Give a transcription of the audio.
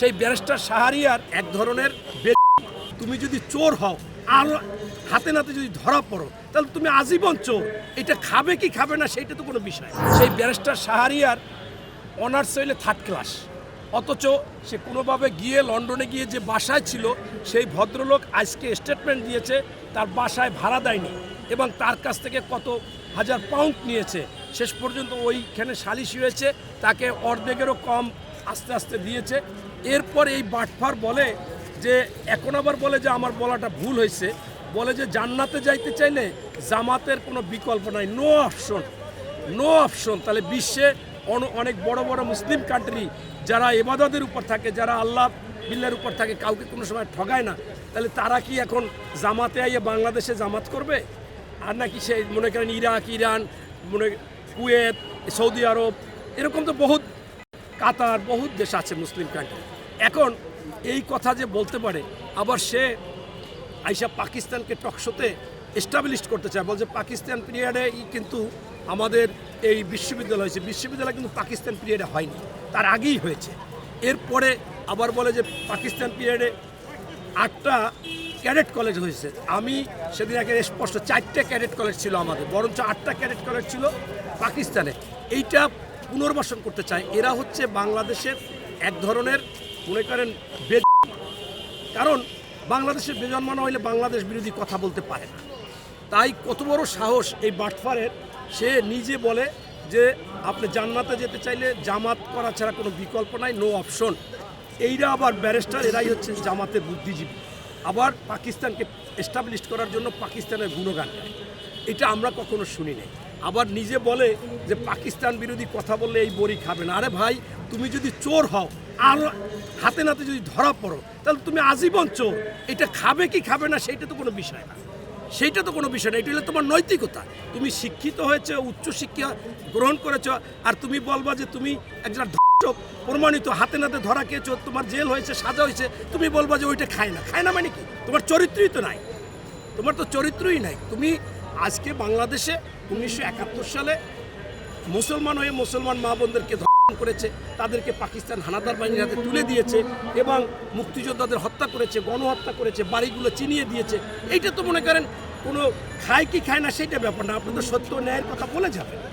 সেই ব্যারিস্টার শাহরিয়ার এক ধরনের তুমি যদি চোর হও আর হাতে নাতে যদি ধরা পড়ো তাহলে তুমি আজীবন চোর। এটা খাবে কি খাবে না সেইটা তো কোনো বিষয়। সেই ব্যারিস্টার শাহরিয়ার অনার্স হইলে 3rd ক্লাস, অথচ সে কোনোভাবে গিয়ে লন্ডনে গিয়ে যে বাসায় ছিল সেই ভদ্রলোক আজকে স্টেটমেন্ট দিয়েছে তার বাসায় ভাড়া দেয়নি এবং তার কাছ থেকে কত হাজার পাউন্ড নিয়েছে। শেষ পর্যন্ত ওইখানে সালিশি হয়েছে, তাকে অর্ধেকেরও কম আস্তে আস্তে দিয়েছে। এরপর এই বাটফার বলে যে এখন আবার বলে যে আমার বলাটা ভুল হয়েছে, বলে যে জান্নাতে যাইতে চাইলে জামাতের কোনো বিকল্প নাই, নো অপশন, নো অপশন। তাহলে বিশ্বে অনেক বড় বড় মুসলিম কান্ট্রি যারা ইবাদতের উপর থাকে, যারা আল্লাহ বিল্লার উপর থাকে, কাউকে কোনো সময় ঠগায় না, তাহলে তারা কি এখন জামাতে আইয়ে বাংলাদেশে জামাত করবে? আর নাকি সে মনে করেন ইরাক, ইরান, কুয়েত, সৌদি আরব, এরকম তো বহুত, কাতার, বহুত দেশ আছে মুসলিম কান্ট্রি। এখন এই কথা যে বলতে পারে, আবার সে আইসা পাকিস্তানকে টকশোতে এস্টাবলিশ করতে চায়, বলছে পাকিস্তান পিরিয়ডে কিন্তু আমাদের এই বিশ্ববিদ্যালয় হয়েছে, বিশ্ববিদ্যালয় কিন্তু পাকিস্তান পিরিয়ডে হয়নি, তার আগেই হয়েছে। এরপরে আবার বলে যে পাকিস্তান পিরিয়ডে 8টা ক্যাডেট কলেজ হয়েছে। আমি সেদিন একে স্পষ্ট 4টে ক্যাডেট কলেজ ছিল আমাদের, বরঞ্চ 8টা ক্যাডেট কলেজ ছিল পাকিস্তানে। এইটা পুনর্বাসন করতে চায়। এরা হচ্ছে বাংলাদেশের এক ধরনের মনে করেন কারণ বাংলাদেশের বেজন্মানো হইলে বাংলাদেশ বিরোধী কথা বলতে পারে না। তাই কত বড় সাহস এই বাটফারের, সে নিজে বলে যে আপনি জান্নাতে যেতে চাইলে জামাত করা ছাড়া কোনো বিকল্প নাই, নো অপশন। এইরা আবার ব্যারিস্টার, এরাই হচ্ছে জামাতের বুদ্ধিজীবী। আবার পাকিস্তানকে এস্টাবলিশ করার জন্য পাকিস্তানের গুণগান গায়, এটা আমরা কখনো শুনি নাই। আবার নিজে বলে যে পাকিস্তান বিরোধী কথা বললে এই বড়ি খাবে না। আরে ভাই, তুমি যদি চোর হও আর হাতে নাতে যদি ধরা পড়ো তাহলে তুমি আজীবন চোর। এটা খাবে কি খাবে না সেইটা তো কোনো বিষয় না, সেইটা তো কোনো বিষয় না। এটা হলো তোমার নৈতিকতা। তুমি শিক্ষিত হয়েছে, উচ্চশিক্ষা গ্রহণ করেছ, আর তুমি বলবা যে তুমি একজন প্রমাণিত হাতে নাতে ধরা খেয়েছো, তোমার জেল হয়েছে, সাজা হয়েছে, তুমি বলবা যে ওইটা খায় না। খায় না মানে কি? তোমার চরিত্রই তো নাই, তোমার তো চরিত্রই নাই। তুমি আজকে বাংলাদেশে 1971 সালে মুসলমান হয়ে মুসলমান মা বোনদেরকে ধর্ষণ করেছে, তাদেরকে পাকিস্তান হানাদার বাহিনীর হাতে তুলে দিয়েছে এবং মুক্তিযোদ্ধাদের হত্যা করেছে, গণহত্যা করেছে, বাড়িগুলো চিনিয়ে দিয়েছে। এইটা তো মনে করেন কোনো খায় কি খায় না সেইটা ব্যাপার না, আপনি তো সত্য ন্যায়ের কথা বলে যাবেন।